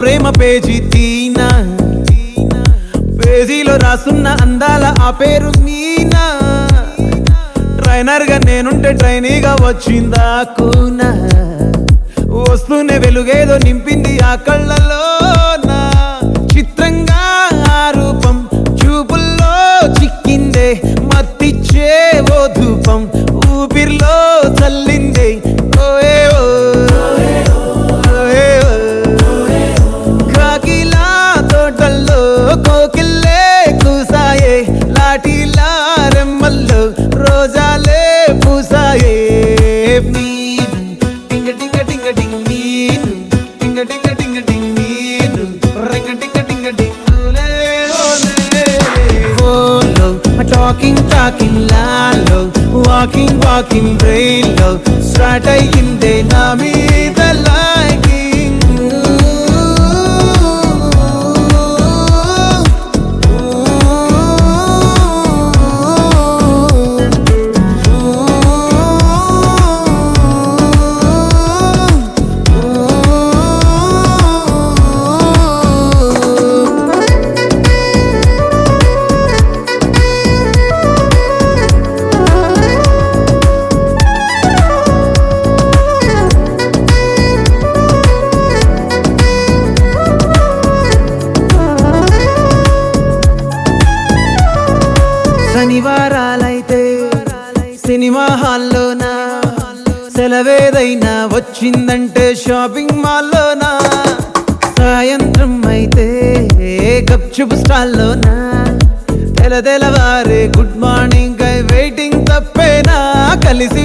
ప్రేమ page తీనా, పేజీలో రాసున్న అందాల ఆ పేరు మీనా. ట్రైనర్ గా నేనుంటే ట్రైనీగా వచ్చిందా కూనా, వస్తూనే వెలుగేదో నింపింది ఆ కళ్ళలోనా. చిత్రంగా ఆ రూపం చూపుల్లో చిక్కిందే, మత్తిచ్చే ఓ ధూపం ఊపిరిలో చల్లిందే. ఓయే ఓ కాకిలా తోటల్లో కోకిల్లే కూసాయే, లాఠీలా రెమ్మల్లో రోజాలే పూసాయే. టింగ టింగ టింగ టింగ్ నీను, టింగ టింగ టింగ టింగ్ నీను, రింగ టింగ టింగ టింగులే ఓలే. ఫోన్లో టాకింగ్ టాకింగ్ లాలో, వాకింగ్ వాకింగ్ బ్రెయిన్లో స్టార్ట్ అయ్యిందే నా మీద లైకింగ్. శనివారాలైతే సినిమా హాల్లోనా, సెలవేదైనా వచ్చిందంటే షాపింగ్ మాల్లోనా. సాయంత్రం అయితే గప్చుప్ స్టాల్లోనా, తెలవారే గుడ్ మార్నింగ్ వెయిటింగ్ తప్పేనా. కలిసి